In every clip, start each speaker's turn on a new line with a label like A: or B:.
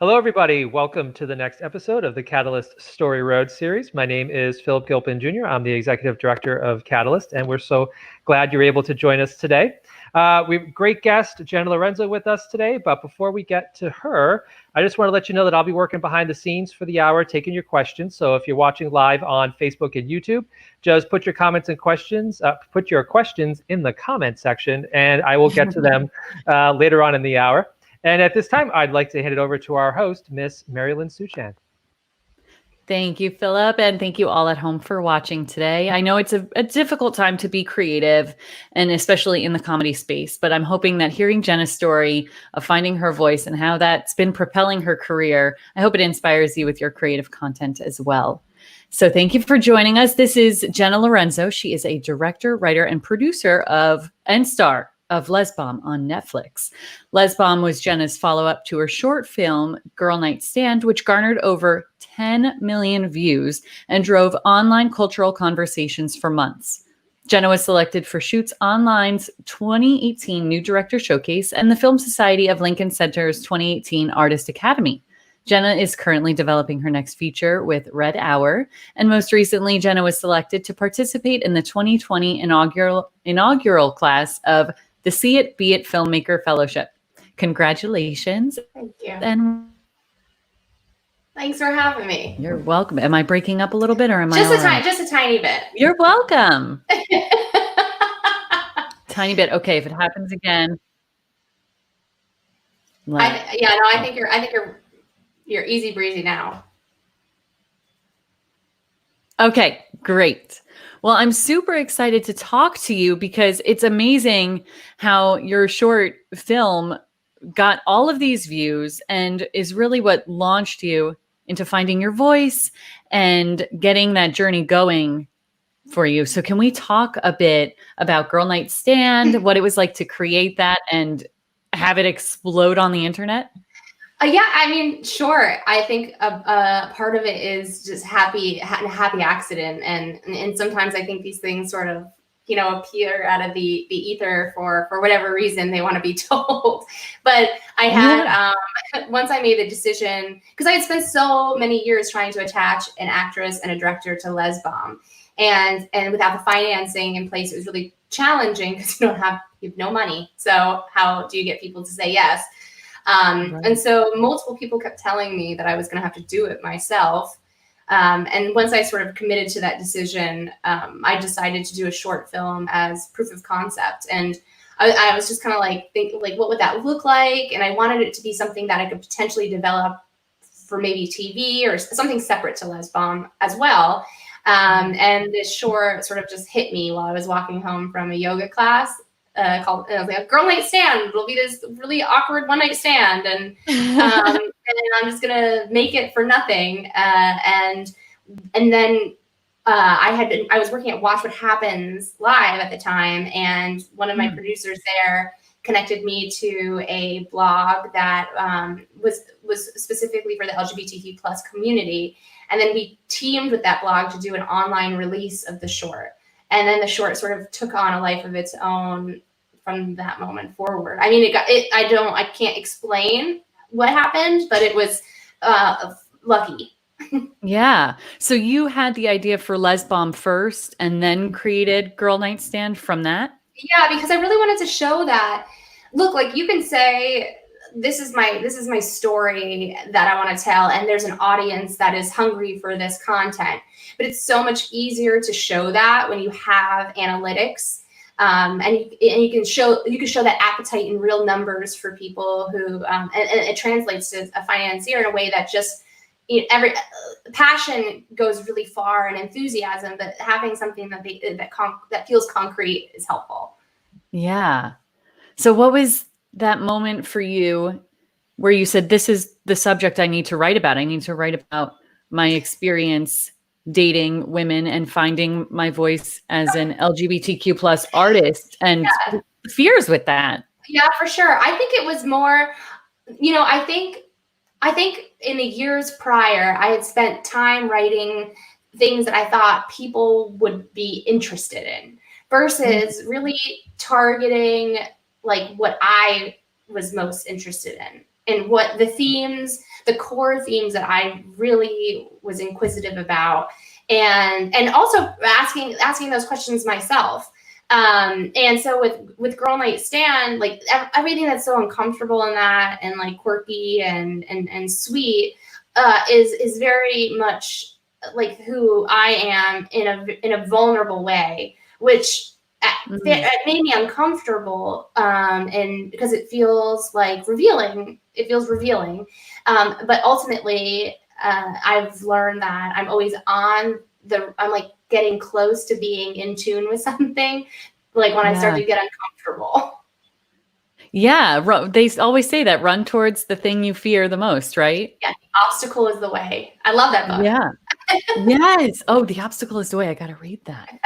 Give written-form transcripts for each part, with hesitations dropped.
A: Hello, everybody. Welcome to the next episode of the Catalyst Storieroad series. My name is Philip Gilpin Jr. I'm the executive director of Catalyst, and we're so glad you're able to join us today. We have a great guest, Jenna Laurenzo, with us today. But before we get to her, I just want to let you know that I'll be working behind the scenes for the hour, taking your questions. So if you're watching live on Facebook and YouTube, just put your comments and questions, put your questions in the comment section, and I will get to them later on in the hour. And at this time, I'd like to hand it over to our host, Miss Marilyn Suchan.
B: Thank you, Philip, and thank you all at home for watching today. I know it's a difficult time to be creative, and especially in the comedy space, but I'm hoping that hearing Jenna's story of finding her voice and how that's been propelling her career, I hope it inspires you with your creative content as well. So thank you for joining us. This is Jenna Laurenzo. She is a director, writer, and producer and star of Lez Bomb on Netflix. Lez Bomb was Jenna's follow-up to her short film, Girl Night Stand, which garnered over 10 million views and drove online cultural conversations for months. Jenna was selected for Shoots Online's 2018 New Director Showcase and the Film Society of Lincoln Center's 2018 Artist Academy. Jenna is currently developing her next feature with Red Hour, and most recently, Jenna was selected to participate in the 2020 inaugural class of the See It, Be It Filmmaker Fellowship. Congratulations.
C: Thank you.
B: And
C: thanks for having me.
B: You're welcome. Am I breaking up a little bit or am I
C: just a tiny bit?
B: You're welcome. Tiny bit. Okay, if it happens again.
C: I think you're easy breezy now.
B: Okay, great. Well, I'm super excited to talk to you because it's amazing how your short film got all of these views and is really what launched you into finding your voice and getting that journey going for you. So can we talk a bit about Girl Night Stand, what it was like to create that and have it explode on the internet?
C: Yeah, I mean, sure. I think a part of it is just a happy accident, and sometimes I think these things sort of appear out of the ether for whatever reason they want to be told. But I had once I made the decision, because I had spent so many years trying to attach an actress and a director to Lez Bomb, and without the financing in place, it was really challenging because you have no money. So how do you get people to say yes? Right. And so multiple people kept telling me that I was going to have to do it myself. And once I sort of committed to that decision, I decided to do a short film as proof of concept. And I was just kind of thinking, what would that look like? And I wanted it to be something that I could potentially develop for maybe TV or something separate to Lez Bomb as well. And this short sort of just hit me while I was walking home from a yoga class. Called Girl Night Stand. It'll be this really awkward one night stand, and I'm just gonna make it for nothing. And then I was working at Watch What Happens Live at the time, and one of my producers there connected me to a blog that was specifically for the LGBTQ plus community, and then we teamed with that blog to do an online release of the short. And then the short sort of took on a life of its own from that moment forward. I mean, I can't explain what happened, but it was lucky.
B: Yeah. So you had the idea for Lez Bomb first and then created Girl Night Stand from that?
C: Yeah, because I really wanted to show that, look, you can say, this is my story that I want to tell, and there's an audience that is hungry for this content. But it's so much easier to show that when you have analytics, and you can show that appetite in real numbers for people who, and it translates to a financier in a way that just every passion goes really far and enthusiasm, but having something that feels concrete is helpful.
B: Yeah. So what was that moment for you where you said, this is the subject I need to write about? I need to write about my experience dating women and finding my voice as an LGBTQ plus artist, and fears with that.
C: Yeah, for sure. I think it was more, I think in the years prior, I had spent time writing things that I thought people would be interested in versus really targeting what I was most interested in. what the themes, the core themes that I really was inquisitive about, and also asking those questions myself. And so with Girl Night Stand, like everything that's so uncomfortable in that, and like quirky and sweet, is very much like who I am in a vulnerable way, which it made me uncomfortable, and because it feels like revealing. It feels revealing, but ultimately, I've learned that I'm always I'm like getting close to being in tune with something, like when I start to get uncomfortable.
B: Yeah, they always say that, run towards the thing you fear the most, right?
C: Yeah, the obstacle is the way. I love that book.
B: Yeah. Yes. Oh, the obstacle is the way. I got to read that.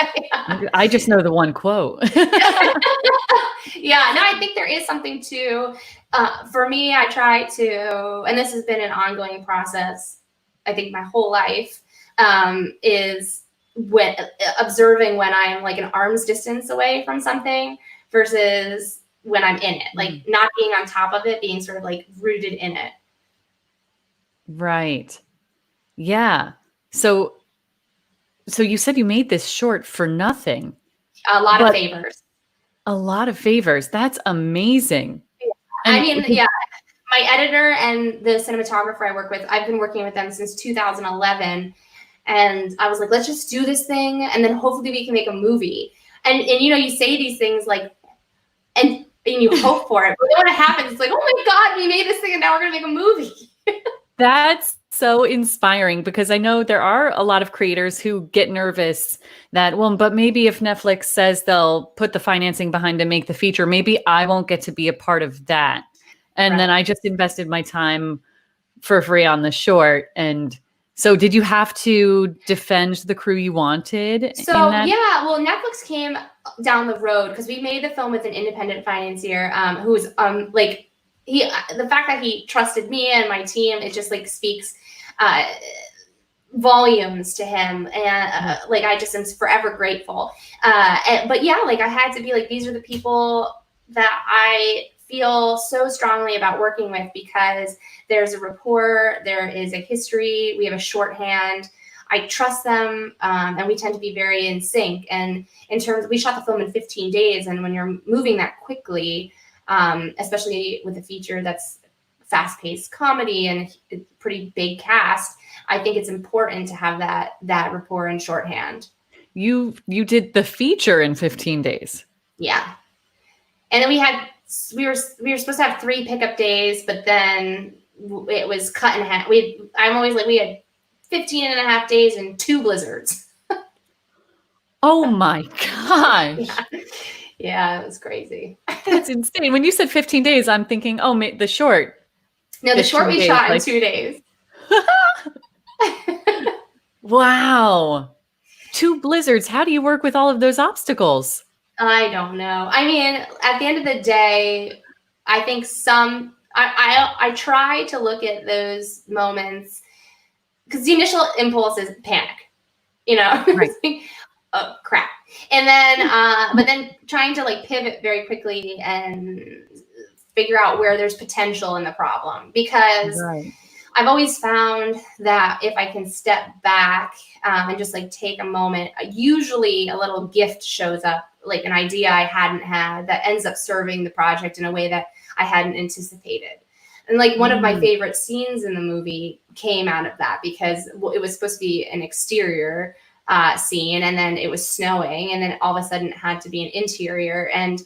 B: Yeah. I just know the one quote.
C: Yeah, no, I think there is something to, for me, I try to, and this has been an ongoing process, I think my whole life, is when observing when I'm like an arm's distance away from something versus when I'm in it, like not being on top of it, being sort of like rooted in it.
B: Right. Yeah. So you said you made this short for nothing.
C: A lot of favors.
B: A lot of favors. That's amazing.
C: Yeah. I mean, yeah, my editor and the cinematographer I work with, I've been working with them since 2011. And I was like, let's just do this thing, and then hopefully we can make a movie. And you know, you say these things like, and you hope for it, but then when it happens, it's like, oh my God, we made this thing and now we're gonna make a movie.
B: That's so inspiring, because I know there are a lot of creators who get nervous that, well, but maybe if Netflix says they'll put the financing behind to make the feature, maybe I won't get to be a part of that. And then I just invested my time for free on the short. And so did you have to defend the crew you wanted?
C: So yeah, well, Netflix came down the road because we made the film with an independent financier, who was like, the fact that he trusted me and my team, it just like speaks volumes to him, and like I just am forever grateful. But yeah, like I had to be like, these are the people that I feel so strongly about working with, because there's a rapport, there is a history, we have a shorthand. I trust them, and we tend to be very in sync. And in terms, we shot the film in 15 days, and when you're moving that quickly, especially with a feature that's fast-paced comedy and a pretty big cast, I think it's important to have that rapport and shorthand.
B: You did the feature in 15 days.
C: Yeah, and then we were supposed to have 3 pickup days, but then it was cut in half. I'm always like, we had 15 and a half days and 2 blizzards.
B: Oh my gosh.
C: Yeah, it was crazy.
B: That's insane. When you said 15 days, I'm thinking, oh, the short.
C: No, the short we shot in 2 days.
B: Wow. 2 blizzards. How do you work with all of those obstacles?
C: I don't know. I mean, at the end of the day, I think I try to look at those moments, because the initial impulse is panic, you know, right. Oh crap. And then, but then trying to like pivot very quickly and figure out where there's potential in the problem, because I've always found that if I can step back and just like take a moment, usually a little gift shows up, like an idea I hadn't had that ends up serving the project in a way that I hadn't anticipated. And like one of my favorite scenes in the movie came out of that, because it was supposed to be an exterior scene, and then it was snowing, and then all of a sudden it had to be an interior, and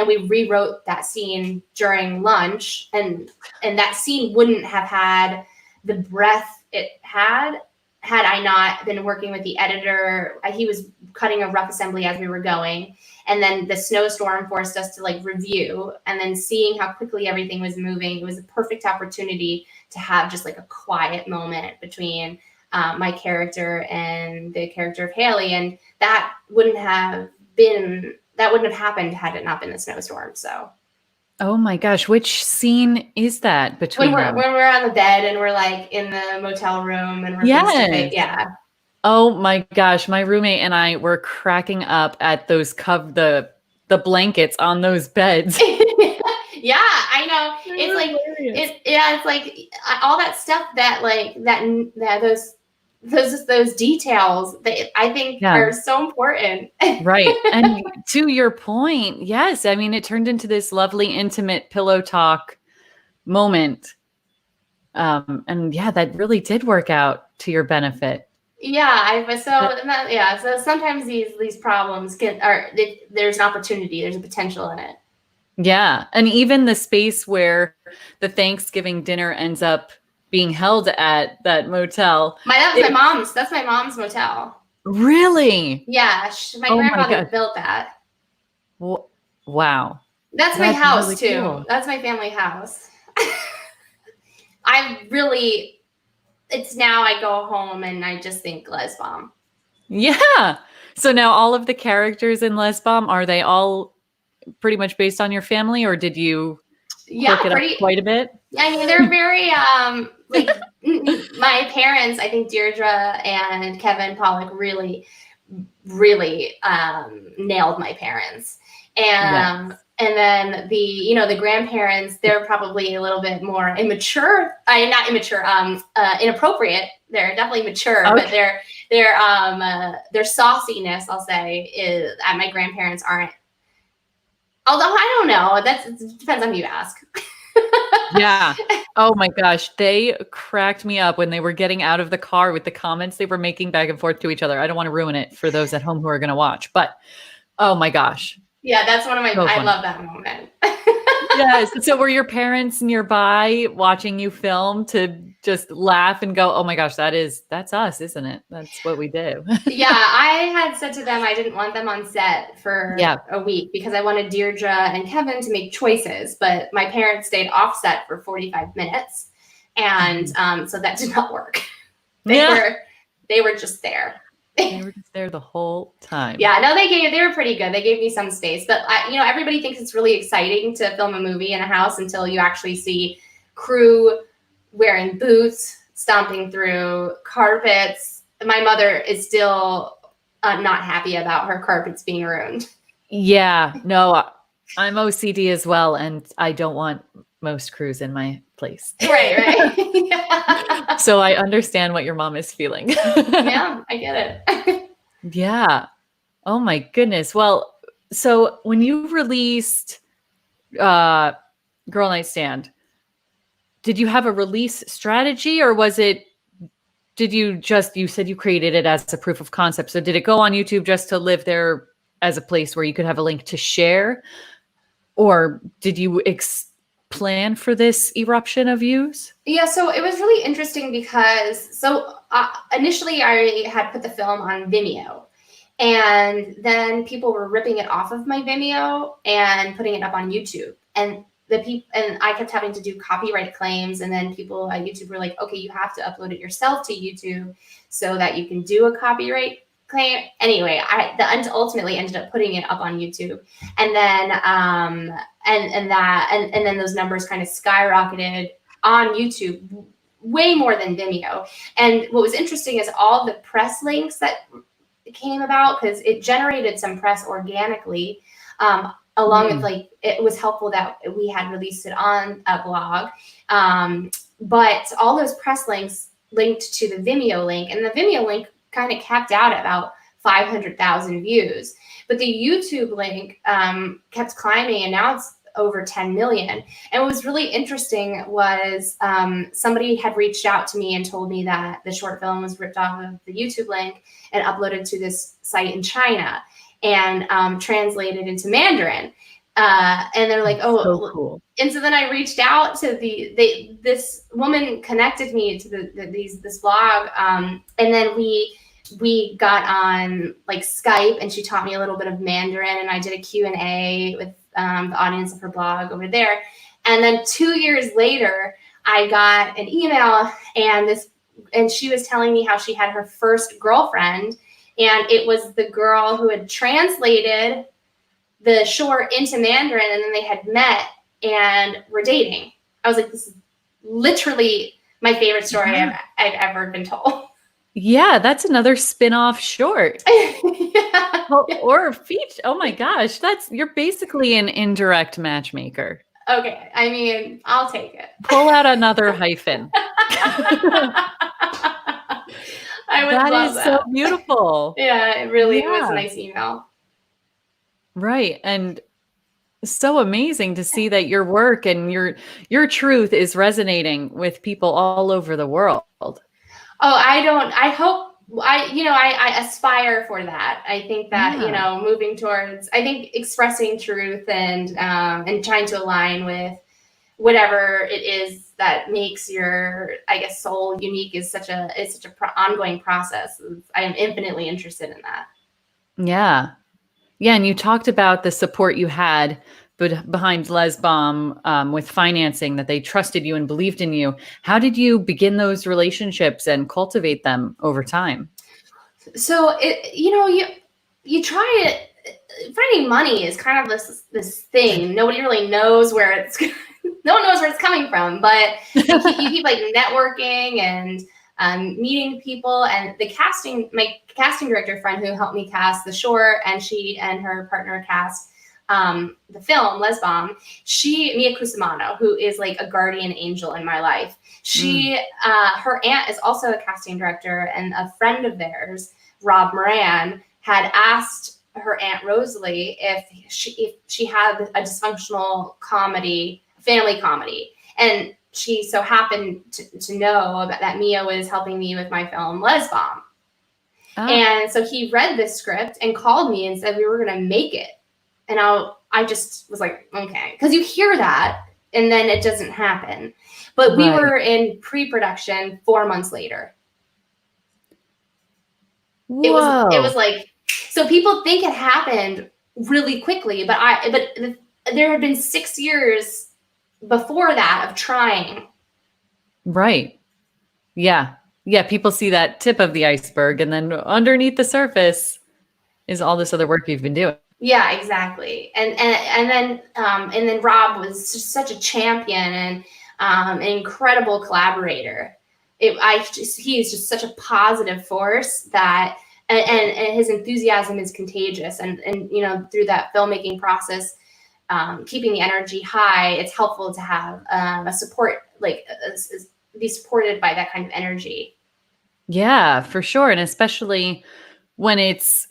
C: we rewrote that scene during lunch, and that scene wouldn't have had the breadth it had I not been working with the editor. He was cutting a rough assembly as we were going, and then the snowstorm forced us to like review, and then seeing how quickly everything was moving, it was a perfect opportunity to have just like a quiet moment between my character and the character of Haley, and that wouldn't have happened had it not been the snowstorm. So,
B: oh my gosh, which scene is that between
C: when we're on the bed and we're like in the motel room and we're yeah.
B: Oh my gosh, my roommate and I were cracking up at those the blankets on those beds.
C: Yeah, I know. It's like it's like all that stuff that those details that I think are so important.
B: Right. And to your point, yes. I mean, it turned into this lovely, intimate pillow talk moment. And yeah, that really did work out to your benefit.
C: Yeah, so sometimes these problems there's an opportunity, there's a potential in it.
B: Yeah. And even the space where the Thanksgiving dinner ends up being held at that motel.
C: That's my mom's motel.
B: Really?
C: Yeah, my grandfather built that.
B: Wow.
C: That's my house really too. Cool. That's my family house. It's now I go home and I just think Lez Bomb.
B: Yeah. So now all of the characters in Lez Bomb, are they all pretty much based on your family, or did you quirk it up quite a bit?
C: I mean, they're very like my parents, I think Deirdre and Kevin Pollak really nailed my parents. And and then the grandparents, they're probably a little bit more immature. Not immature, inappropriate. They're definitely mature, but their sauciness, I'll say, is my grandparents aren't. Although I don't know, it depends on who you ask.
B: Yeah. Oh my gosh. They cracked me up when they were getting out of the car with the comments they were making back and forth to each other. I don't want to ruin it for those at home who are going to watch, but oh my gosh.
C: Yeah, that's one of my, I love that moment.
B: Yes. So were your parents nearby watching you film to just laugh and go, oh my gosh, that's us, isn't it? That's what we do.
C: Yeah. I had said to them, I didn't want them on set for a week because I wanted Deirdre and Kevin to make choices, but my parents stayed off set for 45 minutes. And so that did not work. They were just there.
B: They were just there the whole time.
C: Yeah, no, they were pretty good. They gave me some space, but everybody thinks it's really exciting to film a movie in a house until you actually see crew wearing boots, stomping through carpets. My mother is still not happy about her carpets being ruined.
B: Yeah, no, I'm OCD as well, and I don't want most crews in my place.
C: Right. Yeah.
B: So I understand what your mom is feeling.
C: Yeah, I get it.
B: Yeah. Oh my goodness. Well, so when you released Girl Nightstand, did you have a release strategy, or you said you created it as a proof of concept. So did it go on YouTube just to live there as a place where you could have a link to share? Or did you plan for this eruption of views?
C: Yeah, so it was really interesting because initially I had put the film on Vimeo, and then people were ripping it off of my Vimeo and putting it up on YouTube. And I kept having to do copyright claims, and then people at YouTube were like, okay, you have to upload it yourself to YouTube so that you can do a copyright claim. Anyway, I ultimately ended up putting it up on YouTube, and then and then those numbers kind of skyrocketed on YouTube way more than Vimeo. And what was interesting is all the press links that came about, because it generated some press organically, along with it was helpful that we had released it on a blog, but all those press links linked to the Vimeo link, and the Vimeo link kind of capped out at about 500,000 views. But the YouTube link kept climbing, and now it's over 10 million. And what was really interesting was somebody had reached out to me and told me that the short film was ripped off of the YouTube link and uploaded to this site in China and translated into Mandarin. And they're like, oh, so cool. And so then I reached out to this woman connected me to this blog. And then we got on Skype, and she taught me a little bit of Mandarin, and I did a Q&A with the audience of her blog over there. And then 2 years later, I got an email, and she was telling me how she had her first girlfriend, and it was the girl who had translated the short into Mandarin, and then they had met and were dating. I was like, this is literally my favorite story I've ever been told.
B: Yeah, that's another spin-off short.
C: Yeah.
B: Or feature. Oh my gosh, you're basically an indirect matchmaker.
C: Okay. I mean, I'll take it.
B: Pull out another hyphen.
C: I would
B: That
C: love
B: is
C: that.
B: so beautiful.
C: Yeah, it really was
B: Yeah.
C: a nice email.
B: Right. And so amazing to see that your work and your truth is resonating with people all over the world.
C: Oh, I hope I aspire for that. I think that,
B: Yeah.
C: moving towards, I think expressing truth and trying to align with whatever it is that makes your, I guess, soul unique is such a ongoing process. I am infinitely interested in that.
B: Yeah. Yeah. And you talked about the support you had behind Lez Bomb with financing, that they trusted you and believed in you. How did you begin those relationships and cultivate them over time?
C: So you try it. Finding money is kind of this thing. Nobody really knows where it's. No one knows where it's coming from, but you keep like networking and meeting people. And my casting director friend who helped me cast the short, and she and her partner cast the film Lez Bomb. Mia Cusimano, who is like a guardian angel in my life. Her aunt is also a casting director, and a friend of theirs, Rob Moran, had asked her Aunt Rosalie if she had a dysfunctional family comedy. And she so happened to know that Mia was helping me with my film Lez Bomb.
B: Ah.
C: And so he read this script and called me and said we were going to make it. And I just was like, okay, because you hear that and then it doesn't happen. But we were in pre-production 4 months later.
B: Whoa.
C: It was like, so people think it happened really quickly, but there had been 6 years before that of trying.
B: Right. Yeah. Yeah. People see that tip of the iceberg, and then underneath the surface is all this other work you've been doing.
C: Yeah, exactly. And then Rob was just such a champion and an incredible collaborator. He is just such a positive force that, and his enthusiasm is contagious. And through that filmmaking process, keeping the energy high, it's helpful to have a support, be supported by that kind of energy.
B: Yeah, for sure. And especially when it's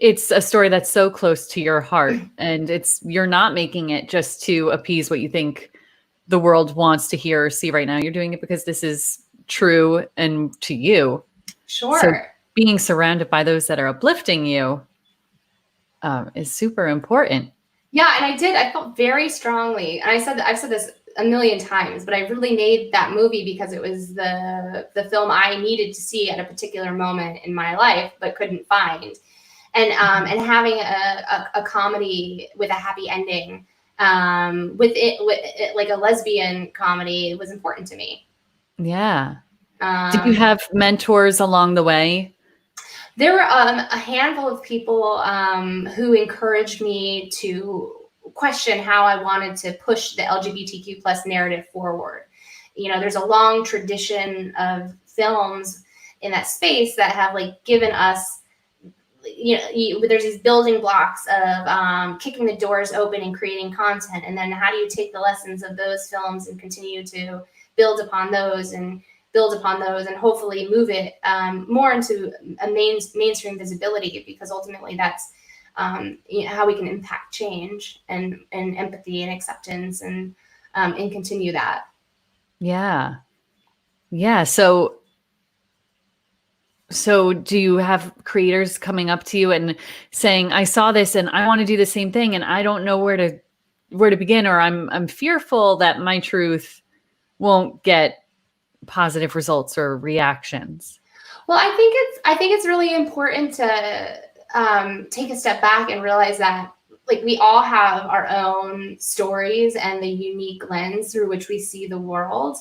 B: a story that's so close to your heart, and you're not making it just to appease what you think the world wants to hear or see right now. You're doing it because this is true and to you.
C: Sure.
B: So being surrounded by those that are uplifting you is super important.
C: Yeah, and I felt very strongly, and I've said this a million times, but I really made that movie because it was the film I needed to see at a particular moment in my life, but couldn't find. And having a comedy with a happy ending, with it like a lesbian comedy, was important to me.
B: Yeah. Did you have mentors along the way?
C: There were a handful of people who encouraged me to question how I wanted to push the LGBTQ plus narrative forward. There's a long tradition of films in that space that have given us, there's these building blocks of kicking the doors open and creating content. And then how do you take the lessons of those films and continue to build upon those and hopefully move it more into a mainstream visibility, because ultimately that's how we can impact change and empathy and acceptance and continue that.
B: Yeah. Yeah. So do you have creators coming up to you and saying, I saw this and I want to do the same thing and I don't know where to begin, or I'm fearful that my truth won't get positive results or reactions?
C: Well, I think it's really important to take a step back and realize that we all have our own stories and the unique lens through which we see the world.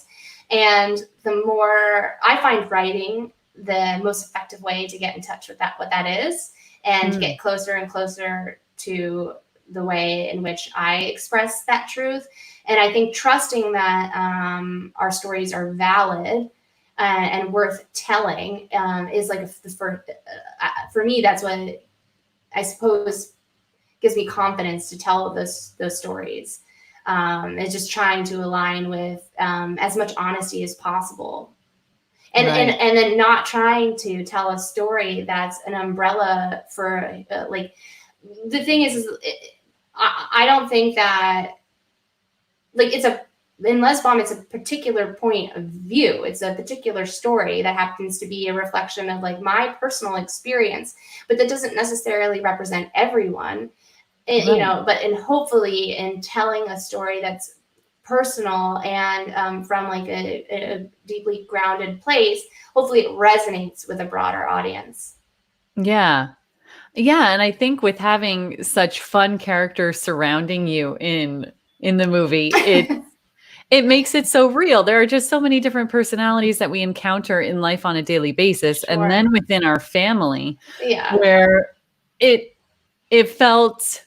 C: And the more I find writing the most effective way to get in touch with what that is, and get closer and closer to the way in which I express that truth. And I think trusting that our stories are valid and worth telling is for me, that's what I suppose gives me confidence to tell those stories. It's just trying to align with as much honesty as possible. And then not trying to tell a story that's an umbrella for like, the thing is I don't think that, like, in Lez Bomb, it's a particular point of view. It's a particular story that happens to be a reflection of like my personal experience, but that doesn't necessarily represent everyone. You know, but hopefully in telling a story that's personal and from like a deeply grounded place, hopefully it resonates with a broader audience.
B: Yeah. Yeah. And I think with having such fun characters surrounding you in the movie, it makes it so real. There are just so many different personalities that we encounter in life on a daily basis.
C: Sure.
B: And then within our family,
C: Yeah,
B: where it felt,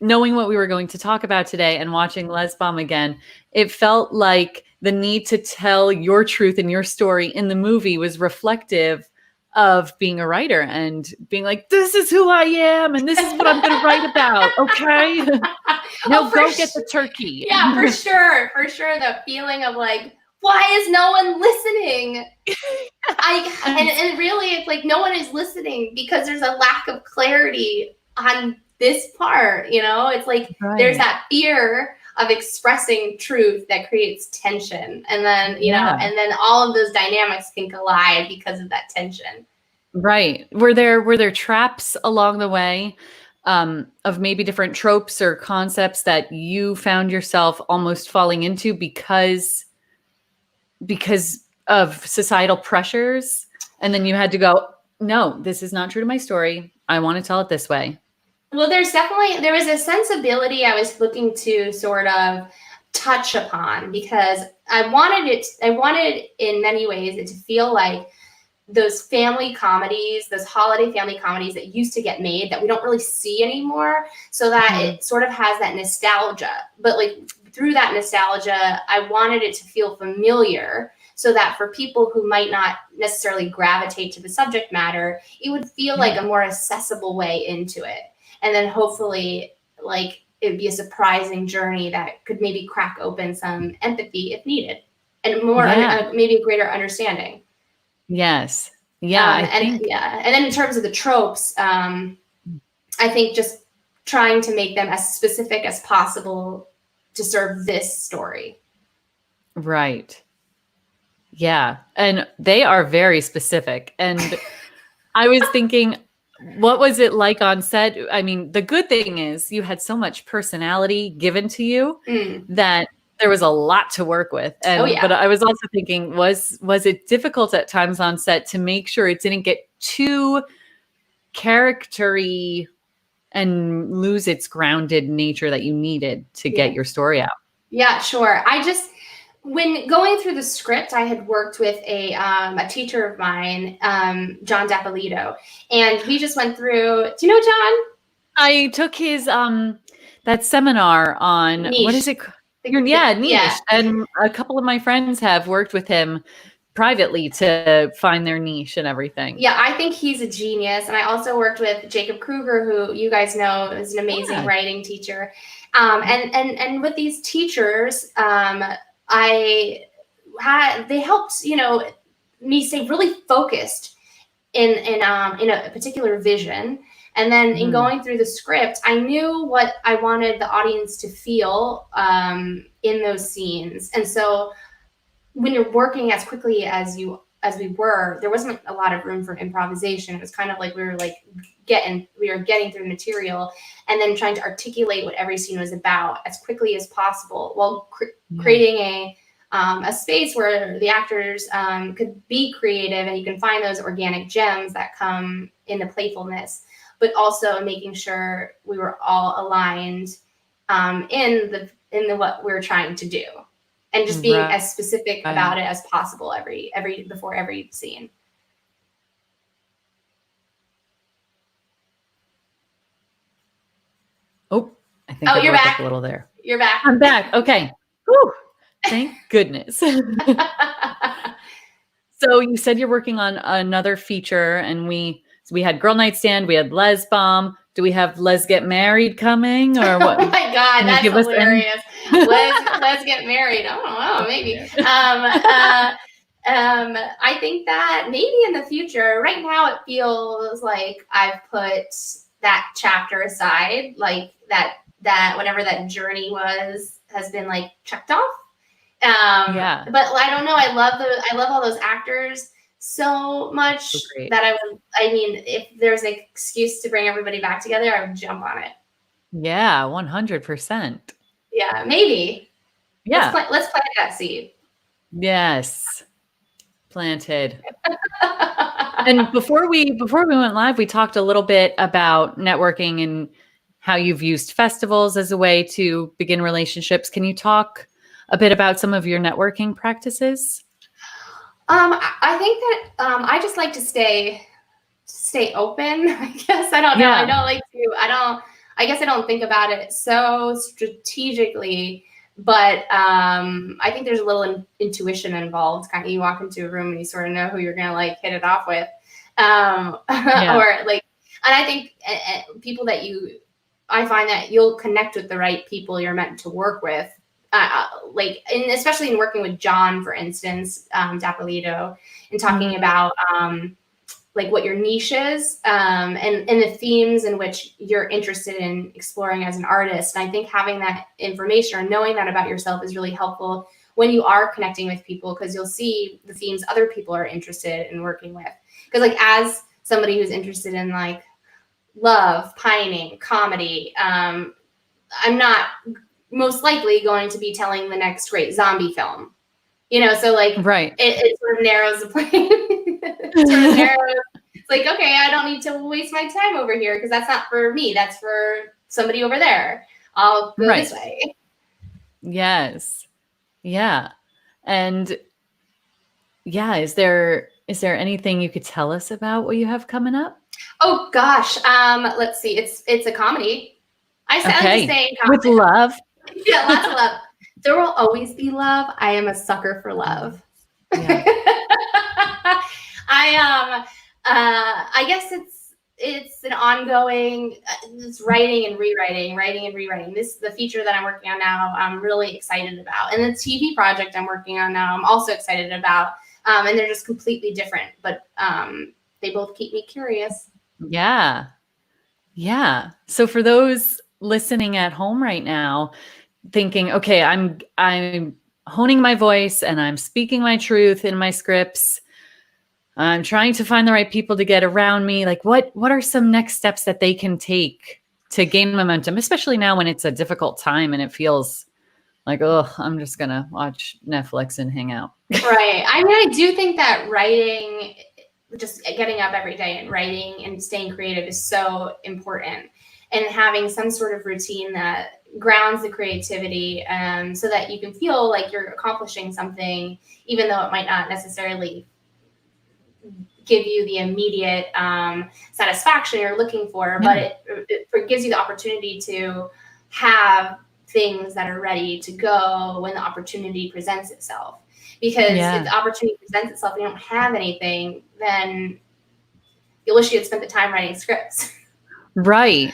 B: knowing what we were going to talk about today and watching Lez Bomb again, it felt like the need to tell your truth and your story in the movie was reflective of being a writer and being like, this is who I am and this is what I'm going to write about. Okay. Now go get the turkey.
C: Yeah, for sure. For sure. The feeling of like, why is no one listening? And really it's like no one is listening because there's a lack of clarity on this part, you know. It's like there's that fear of expressing truth that creates tension, and then you know, and then all of those dynamics can collide because of that tension.
B: Right. Were there traps along the way of maybe different tropes or concepts that you found yourself almost falling into because of societal pressures, and then you had to go, no, this is not true to my story. I want to tell it this way.
C: Well, there was a sensibility I was looking to sort of touch upon because I wanted in many ways it to feel like those family comedies, those holiday family comedies that used to get made that we don't really see anymore, so that it sort of has that nostalgia. But like through that nostalgia, I wanted it to feel familiar, so that for people who might not necessarily gravitate to the subject matter, it would feel like a more accessible way into it. And then hopefully, like, it'd be a surprising journey that could maybe crack open some empathy if needed, and more maybe a greater understanding.
B: Yes. Yeah.
C: And then in terms of the tropes, I think just trying to make them as specific as possible to serve this story.
B: Right. Yeah. And they are very specific. And I was thinking, what was it like on set? I mean, the good thing is you had so much personality given to you that there was a lot to work with. And but I was also thinking, was it difficult at times on set to make sure it didn't get too character-y and lose its grounded nature that you needed to get your story out? Yeah,
C: sure. When going through the script, I had worked with a teacher of mine, John Dapolito, and we just went through. Do you know John?
B: I took his that seminar on niche. What is it? Niche. Yeah. And a couple of my friends have worked with him privately to find their niche and everything.
C: Yeah, I think he's a genius. And I also worked with Jacob Kruger, who you guys know is an amazing writing teacher. And with these teachers, they helped, me stay really focused in a particular vision. And then in going through the script, I knew what I wanted the audience to feel in those scenes. And so when you're working as quickly as we were, there wasn't a lot of room for improvisation. It was kind of like we were getting through material and then trying to articulate what every scene was about as quickly as possible, while creating a space where the actors could be creative, and you can find those organic gems that come in the playfulness, but also making sure we were all aligned in the what we were trying to do. And just being as specific about it as possible before every scene.
B: Oh, I think
C: you're back
B: a little there.
C: You're back.
B: I'm back. Okay. Whew. Thank goodness. So you said you're working on another feature, and we had Girl Nightstand, we had Lez Bomb. Do we have Lez Get Married coming, or what?
C: Oh my God, that's hilarious. let's get married. I don't know, maybe. I think that maybe in the future, right now it feels like I've put that chapter aside, like that whatever that journey has been like checked off.
B: Yeah.
C: But I don't know. I love all those actors so much that I mean, if there's an excuse to bring everybody back together, I would jump on it.
B: Yeah, 100%.
C: Yeah, maybe.
B: Yeah.
C: Let's plant that seed.
B: Yes. Planted. And before we went live, we talked a little bit about networking and how you've used festivals as a way to begin relationships. Can you talk a bit about some of your networking practices?
C: I think that I just like to stay open. I guess I don't know.
B: Yeah.
C: I guess I don't think about it so strategically, but I think there's a little intuition involved. Kind of, you walk into a room and you sort of know who you're gonna like hit it off with, or like. And I think people that I find that you'll connect with the right people you're meant to work with. Especially in working with John, for instance, Dapolito, and talking about like what your niche is, and the themes in which you're interested in exploring as an artist. And I think having that information or knowing that about yourself is really helpful when you are connecting with people, because you'll see the themes other people are interested in working with. Because like as somebody who's interested in like love, pining, comedy, I'm not most likely going to be telling the next great zombie film, so like,
B: right.
C: It sort of narrows the plane. It sort of narrows. It's like, okay, I don't need to waste my time over here because that's not for me. That's for somebody over there. I'll go this way.
B: Yes. Yeah. And yeah, is there anything you could tell us about what you have coming up?
C: Oh gosh. Let's see. It's a comedy. I like to stay in comedy.
B: With love.
C: Yeah, lots of love. There will always be love. I am a sucker for love. Yeah. I guess it's an ongoing, it's writing and rewriting. The feature that I'm working on now, I'm really excited about. And the TV project I'm working on now, I'm also excited about. And they're just completely different, but they both keep me curious.
B: Yeah. Yeah. So for those listening at home right now, thinking, okay, I'm honing my voice and I'm speaking my truth in my scripts. I'm trying to find the right people to get around me. Like what are some next steps that they can take to gain momentum, especially now when it's a difficult time and it feels like, oh, I'm just going to watch Netflix and hang out.
C: Right. I mean, I do think that writing, just getting up every day and writing and staying creative is so important, and having some sort of routine that grounds the creativity, so that you can feel like you're accomplishing something, even though it might not necessarily give you the immediate satisfaction you're looking for, but it gives you the opportunity to have things that are ready to go when the opportunity presents itself. Because if the opportunity presents itself and you don't have anything, then you wish you had spent the time writing scripts. Right.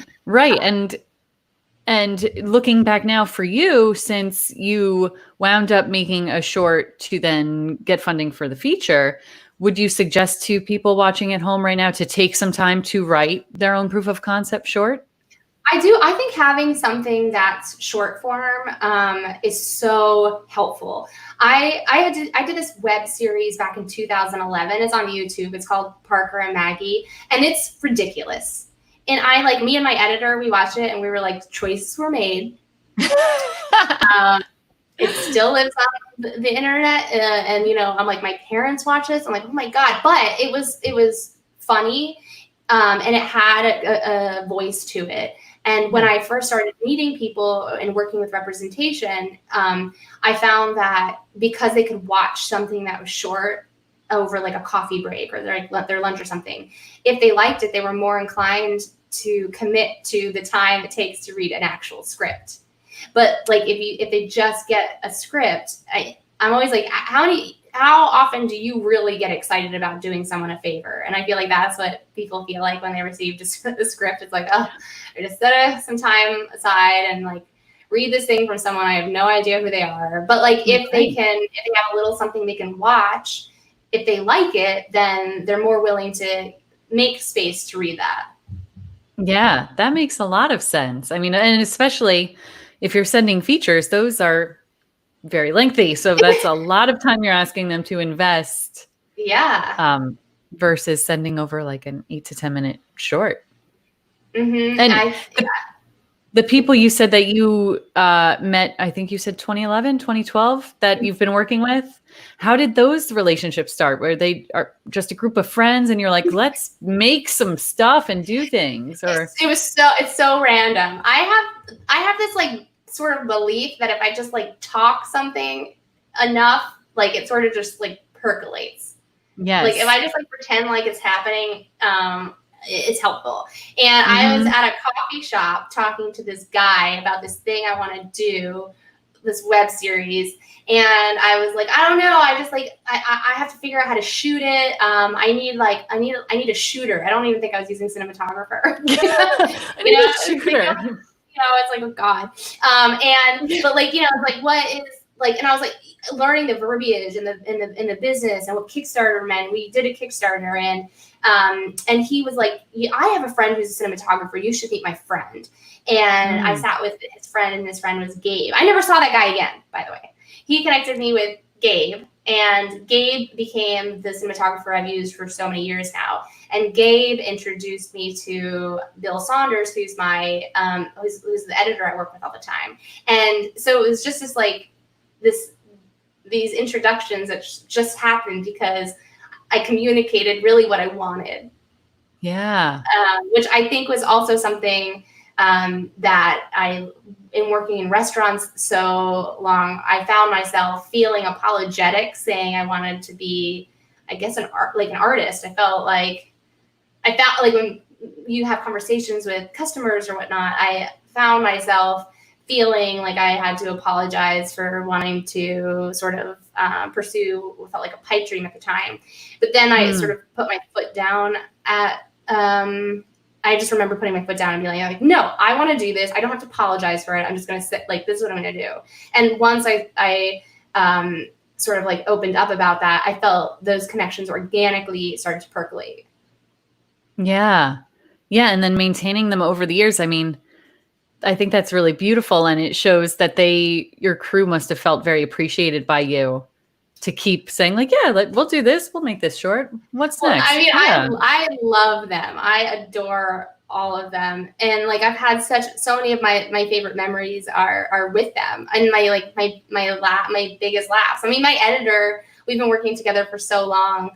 B: And looking back now for you, since you wound up making a short to then get funding for the feature, would you suggest to people watching at home right now to take some time to write their own proof of concept short?
C: I do. I think having something that's short form is so helpful. I did this web series back in 2011. It's on YouTube. It's called Parker and Maggie, and it's ridiculous. And me and my editor, we watched it and we were like, choices were made. It still lives on the internet. And I'm like, my parents watch this. I'm like, oh my God. But it was funny. And it had a voice to it. And when I first started meeting people and working with representation, I found that because they could watch something that was short over like a coffee break or their lunch or something, if they liked it, they were more inclined to commit to the time it takes to read an actual script. But like if they just get a script, I'm always like, how often do you really get excited about doing someone a favor? And I feel like that's what people feel like when they receive just the script. It's like, oh, I just set some time aside and like read this thing from someone. I have no idea who they are. But like if they have a little something they can watch, if they like it, then they're more willing to make space to read that.
B: Yeah, that makes a lot of sense. I mean, and especially if you're sending features, those are very lengthy. So that's a lot of time you're asking them to invest.
C: Yeah.
B: Versus sending over like an 8 to 10 minute short.
C: Mm-hmm.
B: And the people you said that you met, I think you said 2011, 2012, that you've been working with. How did those relationships start? Where they are just a group of friends and you're like, let's make some stuff and do things? Or
C: it's so random. I have this like sort of belief that if I just like talk something enough, like it sort of just like percolates.
B: Yes.
C: Like if I just like pretend like it's happening, it's helpful. And I was at a coffee shop talking to this guy about this thing I want to do, this web series. And I was like, I don't know. I just like, I have to figure out how to shoot it. I need a shooter. I don't even think I was using cinematographer.
B: I need a shooter.
C: It's like, oh God. But like, it's like, what is like, and I was like learning the verbiage in the business and what Kickstarter meant. We did a Kickstarter and he was like, I have a friend who's a cinematographer. You should meet my friend. And I sat with his friend, and his friend was Gabe. I never saw that guy again, by the way. He connected me with Gabe, and Gabe became the cinematographer I've used for so many years now. And Gabe introduced me to Bill Saunders, who's my who's the editor I work with all the time. And so it was just these introductions that just happened because I communicated really what I wanted.
B: Yeah.
C: Which I think was also something that in working in restaurants so long, I found myself feeling apologetic, saying I wanted to be, I guess, an artist. I felt like when you have conversations with customers or whatnot, I found myself feeling like I had to apologize for wanting to sort of pursue what felt like a pipe dream at the time. But then I sort of put my foot down I just remember putting my foot down and being like, no, I want to do this. I don't have to apologize for it. I'm just going to sit, like, this is what I'm going to do. And once I sort of like opened up about that, I felt those connections organically started to percolate.
B: Yeah. Yeah. And then maintaining them over the years. I mean, I think that's really beautiful. And it shows that your crew must have felt very appreciated by you to keep saying like, yeah, we'll do this. We'll make this short. What's next?
C: I mean,
B: yeah.
C: I love them. I adore all of them. And like, I've had so many of my favorite memories are with them. And my biggest laughs. I mean, my editor, we've been working together for so long.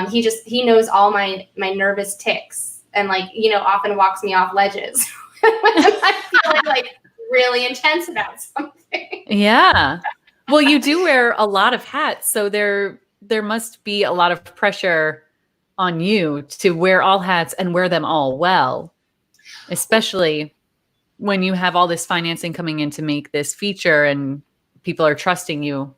C: He knows all my nervous tics and like, often walks me off ledges. I'm feeling like really intense about something.
B: Yeah. Well, you do wear a lot of hats, so there must be a lot of pressure on you to wear all hats and wear them all well, especially when you have all this financing coming in to make this feature and people are trusting you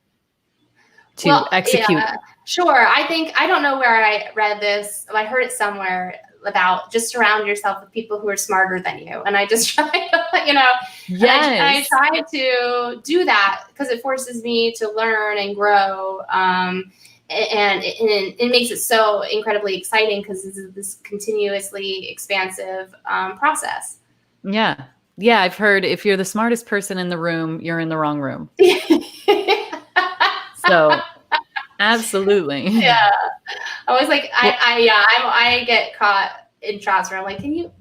B: to execute.
C: Yeah, sure. I don't know where I read this. I heard it somewhere about just surround yourself with people who are smarter than you. And I just try to, I try to do that because it forces me to learn and grow. And it makes it so incredibly exciting because this is this continuously expansive process.
B: Yeah. Yeah. I've heard if you're the smartest person in the room, you're in the wrong room. So absolutely.
C: Yeah. I was like, I get caught in shots where I'm like, can you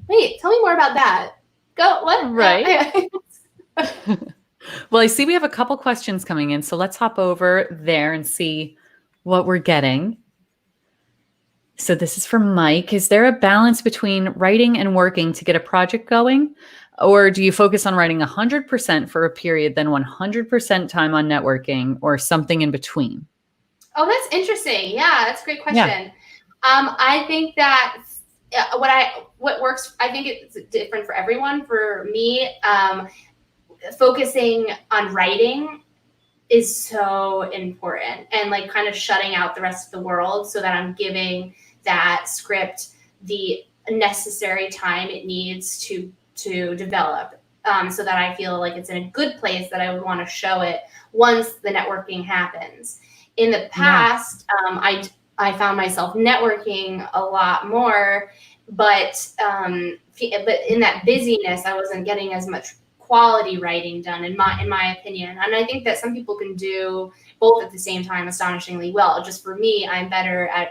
C: tell me more about that? Go, what?
B: Right. Well, I see we have a couple questions coming in, so let's hop over there and see what we're getting. So this is from Mike. Is there a balance between writing and working to get a project going? Or do you focus on writing 100% for a period, then 100% time on networking, or something in between?
C: Oh, that's interesting. Yeah, that's a great question.
B: Yeah.
C: I think that what works, I think it's different for everyone. For me, focusing on writing is so important, and like kind of shutting out the rest of the world so that I'm giving that script the necessary time it needs to develop. so that I feel like it's in a good place that I would want to show it once the networking happens. In the past, I found myself networking a lot more, but in that busyness, I wasn't getting as much quality writing done, in my opinion. And I think that some people can do both at the same time astonishingly well. Just for me, I'm better at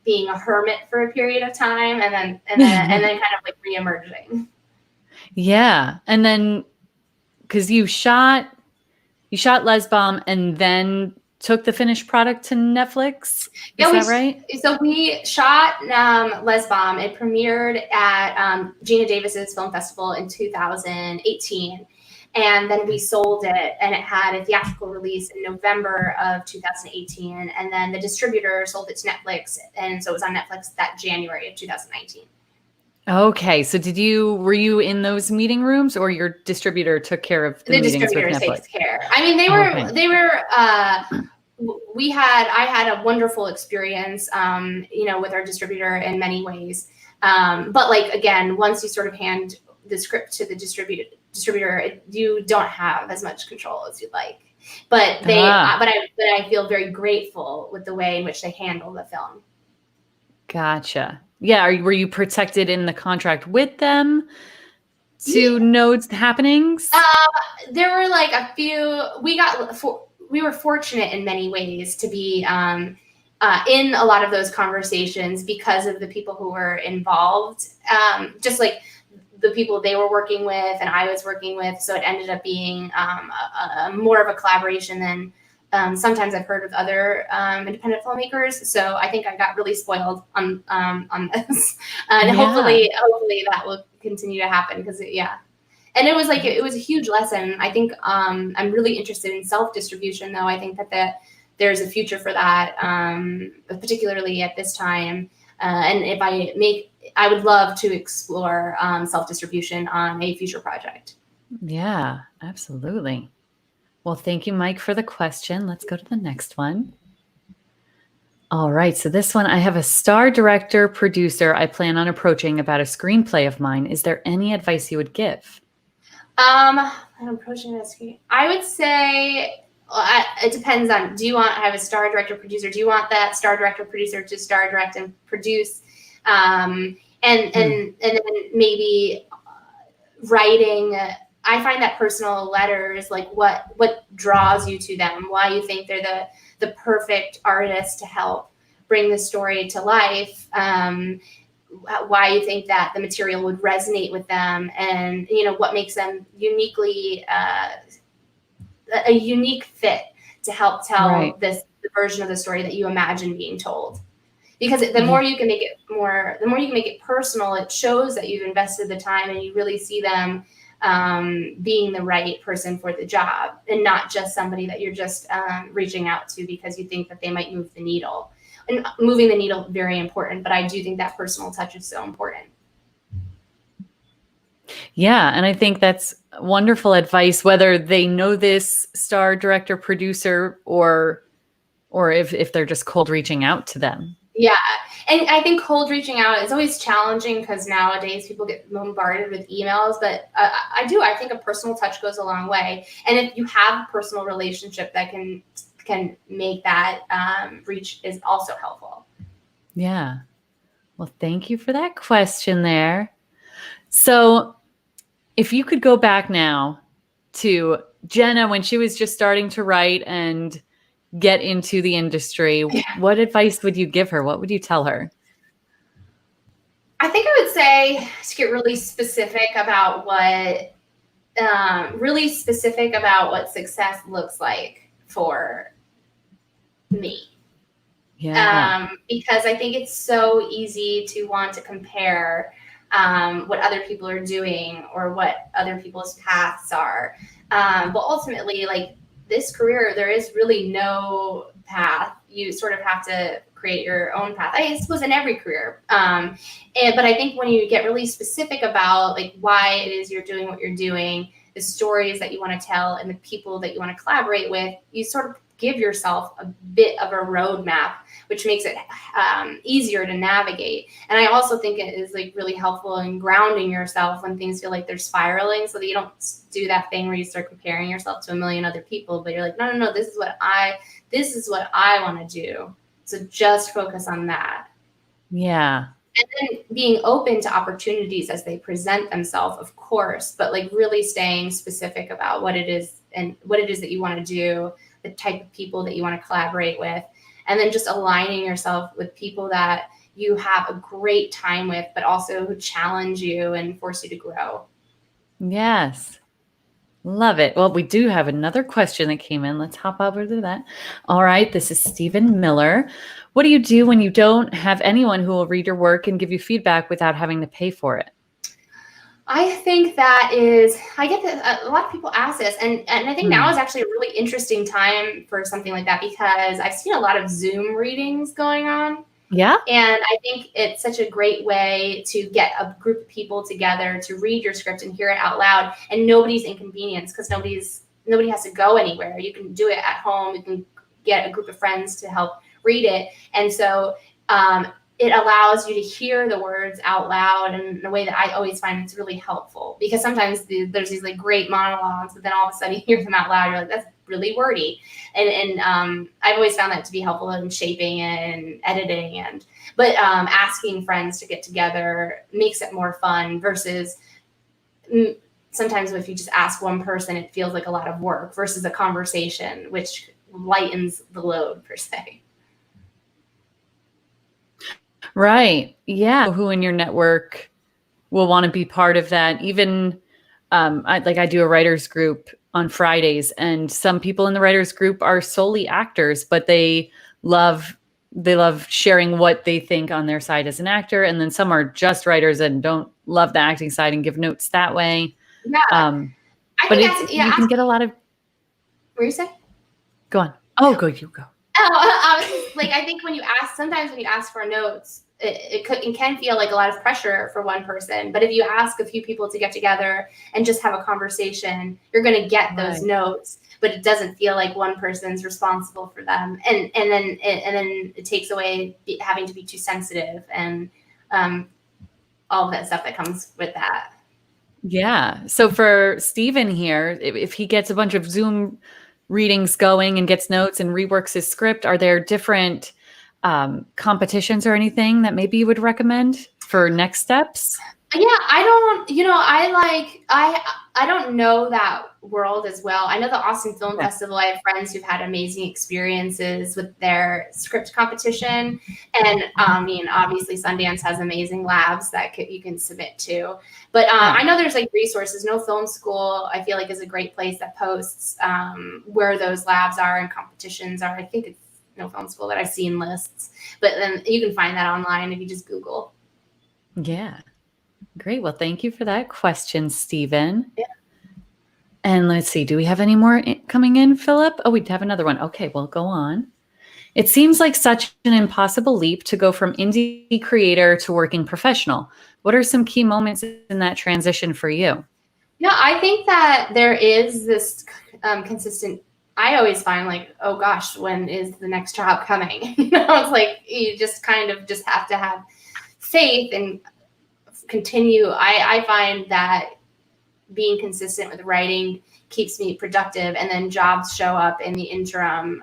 C: being a hermit for a period of time, and then kind of like reemerging.
B: Yeah, and then because you shot Lez Bomb and then took the finished product to Netflix. Is that right?
C: So we shot Lez Bomb. It premiered at Geena Davis's film festival in 2018. And then we sold it, and it had a theatrical release in November of 2018. And then the distributor sold it to Netflix. And so it was on Netflix that January of 2019.
B: Okay. So were you in those meeting rooms, or your distributor took care of the meetings with Netflix?
C: Takes care. I mean, I had a wonderful experience, with our distributor in many ways. But like, again, once you sort of hand the script to the distributor, you don't have as much control as you'd like. But I feel very grateful with the way in which they handle the film.
B: Gotcha. Yeah. Were you protected in the contract with them to know happenings?
C: There were like a few. We were fortunate in many ways to be in a lot of those conversations because of the people who were involved. Just like the people they were working with and I was working with. So it ended up being more of a collaboration than sometimes I've heard with other independent filmmakers. So I think I got really spoiled on this, and hopefully that will continue to happen because and it was a huge lesson. I think I'm really interested in self-distribution, though. I think that there's a future for that, particularly at this time. And if I would love to explore self-distribution on a future project.
B: Yeah, absolutely. Well, thank you, Mike, for the question. Let's go to the next one. All right. So this one, I have a star director, producer I plan on approaching about a screenplay of mine. Is there any advice you would give?
C: I'm approaching a screen. I would say it depends on, I have a star director, producer? Do you want that star director, producer to star direct and produce? And then maybe writing, I find that personal letters, like what draws you to them, why you think they're the perfect artist to help bring the story to life, why you think that the material would resonate with them, and what makes them uniquely a unique fit to help tell the version of the story that you imagine being told. Because the more you can make it personal, it shows that you've invested the time and you really see them being the right person for the job, and not just somebody that you're just reaching out to because you think that they might move the needle. And moving the needle, very important, but I do think that personal touch is so important.
B: Yeah, and I think that's wonderful advice, whether they know this star director, producer, or if they're just cold reaching out to them.
C: Yeah, and I think cold reaching out is always challenging because nowadays people get bombarded with emails, but I think a personal touch goes a long way. And if you have a personal relationship that can make that reach is also helpful.
B: Yeah. Well, thank you for that question there. So if you could go back now to Jenna when she was just starting to write and get into the industry, what advice would you give her? What would you tell her?
C: I think I would say to get really specific about what success looks like for me.
B: Yeah.
C: Because I think it's so easy to want to compare what other people are doing or what other people's paths are. But ultimately, like this career, there is really no path. You sort of have to create your own path. I suppose in every career. But I think when you get really specific about like why it is you're doing what you're doing, the stories that you want to tell and the people that you want to collaborate with, you sort of give yourself a bit of a roadmap, which makes it easier to navigate. And I also think it is like really helpful in grounding yourself when things feel like they're spiraling, so that you don't do that thing where you start comparing yourself to a million other people, but you're like, no, this is what I want to do. So just focus on that.
B: Yeah.
C: And then being open to opportunities as they present themselves, of course, but like really staying specific about what it is that you want to do, the type of people that you want to collaborate with, and then just aligning yourself with people that you have a great time with, but also who challenge you and force you to grow.
B: Yes. Love it. Well, we do have another question that came in. Let's hop over to that. All right. This is Stephen Miller. What do you do when you don't have anyone who will read your work and give you feedback without having to pay for it?
C: I think I get that a lot of people ask this, and I think now is actually a really interesting time for something like that, because I've seen a lot of Zoom readings going on.
B: Yeah.
C: And I think it's such a great way to get a group of people together to read your script and hear it out loud, and nobody's inconvenienced because nobody has to go anywhere. You can do it at home. You can get a group of friends to help read it. And so it allows you to hear the words out loud in a way that I always find it's really helpful, because sometimes there's these like great monologues, but then all of a sudden you hear them out loud, you're like, that's really wordy. And I've always found that to be helpful in shaping and editing, but asking friends to get together makes it more fun, versus sometimes if you just ask one person, it feels like a lot of work, versus a conversation, which lightens the load per se.
B: Right. Yeah. Who in your network will want to be part of that? Even I do a writers group on Fridays, and some people in the writers group are solely actors, but they love sharing what they think on their side as an actor. And then some are just writers and don't love the acting side and give notes that way.
C: Yeah.
B: But you can get a lot of.
C: What you say?
B: Go on. Oh, go. You go.
C: I think sometimes when you ask for notes, it can feel like a lot of pressure for one person. But if you ask a few people to get together and just have a conversation, you're going to get those notes, but it doesn't feel like one person's responsible for them. And then it takes away having to be too sensitive and all of that stuff that comes with that.
B: Yeah. So for Stephen here, if he gets a bunch of Zoom readings going and gets notes and reworks his script, are there different competitions or anything that maybe you would recommend for next steps?
C: Yeah, I don't know that world as well. I know the Austin Film Festival. I have friends who've had amazing experiences with their script competition. And obviously Sundance has amazing labs that you can submit to. But I know there's like resources. No Film School, I feel like, is a great place that posts where those labs are and competitions are. I think it's No Film School that I've seen lists. But then you can find that online if you just Google.
B: Yeah. Great. Well, thank you for that question, Stephen.
C: Yeah.
B: And let's see, do we have any more coming in, Philip? Oh, we have another one. Okay, well, go on. It seems like such an impossible leap to go from indie creator to working professional. What are some key moments in that transition for you?
C: Yeah, I think that there is this consistent. I always find like, oh gosh, when is the next job coming? It's like you just kind of just have to have faith and continue. I find that being consistent with writing keeps me productive, and then jobs show up in the interim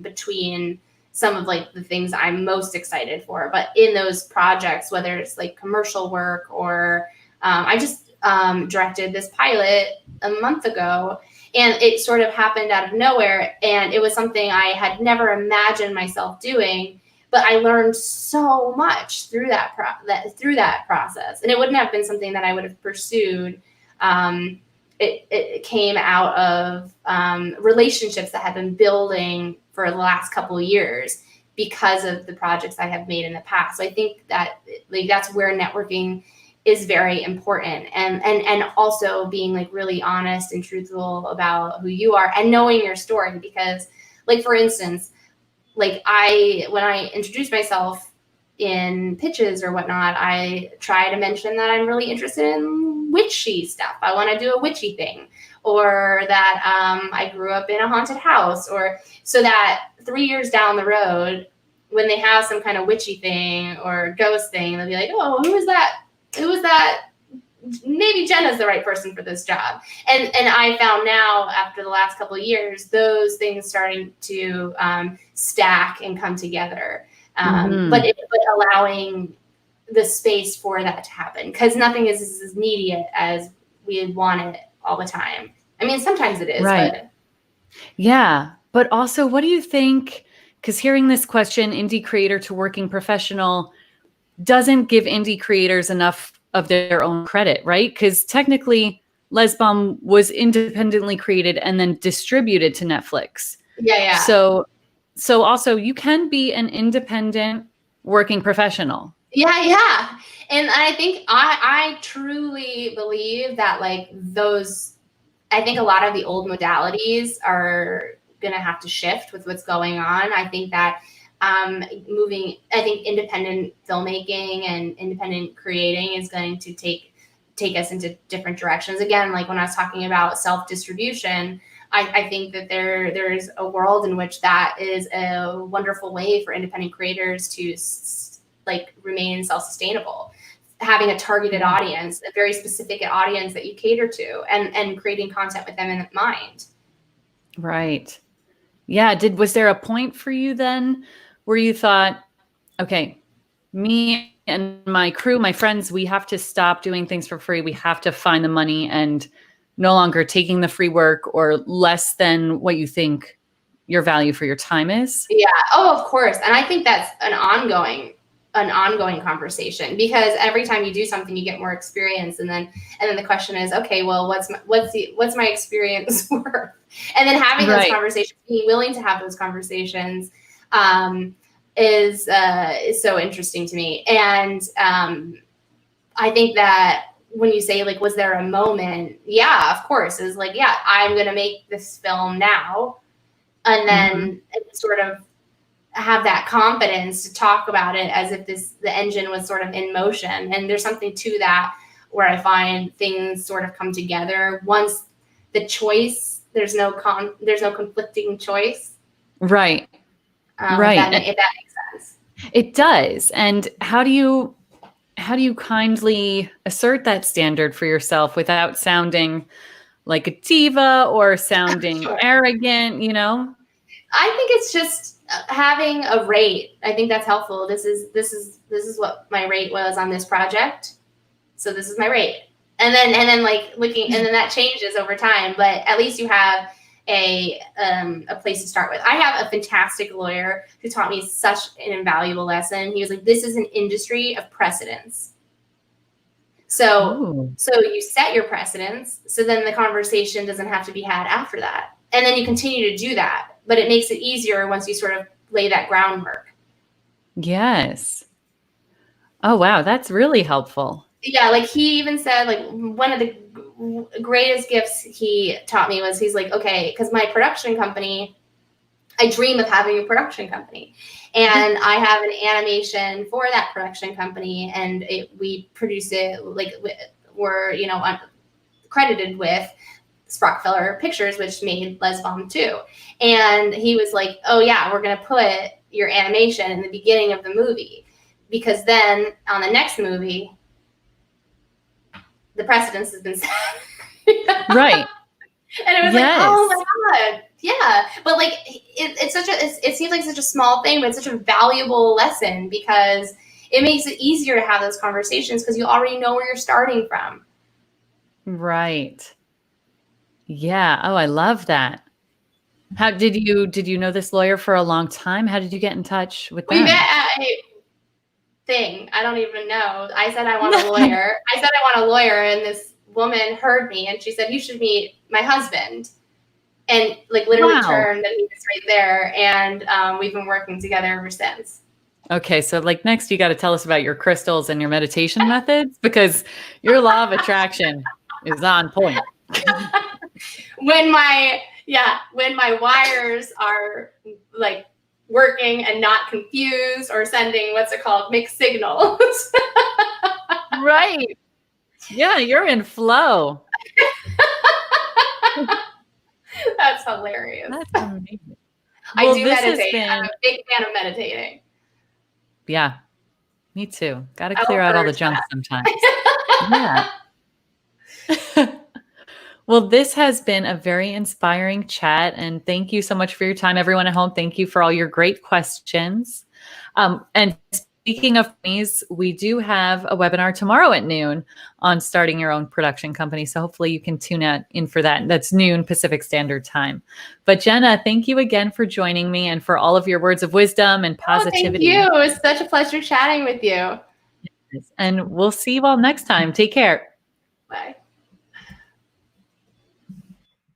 C: between some of like the things I'm most excited for. But in those projects, whether it's like commercial work or I just directed this pilot a month ago, and it sort of happened out of nowhere, and it was something I had never imagined myself doing. But I learned so much through that process, and it wouldn't have been something that I would have pursued. It came out of relationships that had been building for the last couple of years because of the projects I have made in the past. So I think that like that's where networking is very important, and also being like really honest and truthful about who you are and knowing your story. Because, like, for instance, like when I introduce myself in pitches or whatnot, I try to mention that I'm really interested in witchy stuff. I want to do a witchy thing. or that I grew up in a haunted house, or so that 3 years down the road, when they have some kind of witchy thing or ghost thing, they'll be like, oh, who is that? Who is that? Maybe Jenna's the right person for this job. And I found now, after the last couple of years, those things starting to stack and come together. But allowing the space for that to happen, because nothing is as immediate as we want it all the time. I mean, sometimes it is.
B: Right.
C: But
B: Yeah. But also, what do you think? Because hearing this question, indie creator to working professional, doesn't give indie creators enough of their own credit, right? Because technically, Lez Bomb was independently created and then distributed to Netflix.
C: Yeah.
B: So also, you can be an independent working professional.
C: Yeah. And I think I truly believe that, like, I think a lot of the old modalities are going to have to shift with what's going on. I think that I think independent filmmaking and independent creating is going to take us into different directions. Again, like when I was talking about self-distribution, I think that there's a world in which that is a wonderful way for independent creators to remain self-sustainable, having a targeted audience, a very specific audience that you cater to, and creating content with them in mind.
B: Right. Yeah. Was there a point for you then where you thought, okay, me and my crew, my friends, we have to stop doing things for free. We have to find the money and no longer taking the free work or less than what you think your value for your time is?
C: Yeah. Oh, of course. And I think that's an ongoing conversation, because every time you do something, you get more experience. And then the question is, okay, well, what's my experience worth? And then having those conversations, being willing to have those conversations, is so interesting to me. And I think that when you say, like, was there a moment? Yeah, of course. It's like, yeah, I'm going to make this film now. And then sort of have that confidence to talk about it as if the engine was sort of in motion. And there's something to that where I find things sort of come together once the choice, there's no conflicting choice.
B: Right.
C: If that makes sense.
B: It does. And how do you kindly assert that standard for yourself without sounding like a diva or sounding arrogant, you know?
C: I think it's just having a rate. I think that's helpful. This is what my rate was on this project. So this is my rate. And then like looking, and then that changes over time, but at least you have a place to start with. I have a fantastic lawyer who taught me such an invaluable lesson. He was like, this is an industry of precedents. So you set your precedents, so then the conversation doesn't have to be had after that. And then you continue to do that, but it makes it easier once you sort of lay that groundwork.
B: Yes. Oh, wow. That's really helpful.
C: Yeah. Like he even said, like, one of the greatest gifts he taught me was, he's like, okay, because my production company, I dream of having a production company, and I have an animation for that production company, and we produce it, like, we're, credited with Sprockfeller Pictures, which made Lez Bomb 2. And he was like, oh yeah, we're going to put your animation in the beginning of the movie, because then on the next movie, the precedence has been set.
B: Right.
C: And it was like, oh my God. Yeah. But like, it seems like such a small thing, but it's such a valuable lesson, because it makes it easier to have those conversations because you already know where you're starting from.
B: Right. Yeah. Oh, I love that. How did you know this lawyer for a long time? How did you get in touch with them?
C: We met at a thing. I don't even know. I said I want a lawyer. And this woman heard me, and she said, you should meet my husband. And like literally turned, and he was right there. And we've been working together ever since.
B: Okay. So like next you got to tell us about your crystals and your meditation methods, because your law of attraction is on point.
C: When my wires are like working and not confused or sending mixed signals.
B: Right. Yeah, you're in flow.
C: That's hilarious.
B: That's amazing.
C: I
B: Well,
C: do
B: this has
C: meditate. I'm
B: been-
C: a big fan of meditating.
B: Yeah, me too. Got to
C: I
B: clear
C: will
B: out all the
C: urge
B: junk
C: that.
B: sometimes. Yeah. Well, this has been a very inspiring chat, and thank you so much for your time, everyone at home. Thank you for all your great questions. And speaking of these, we do have a webinar tomorrow at noon on starting your own production company. So hopefully you can tune in for that. That's noon Pacific Standard Time. But Jenna, thank you again for joining me and for all of your words of wisdom and positivity.
C: Oh, thank you. It was such a pleasure chatting with you.
B: And we'll see you all next time. Take care.
C: Bye.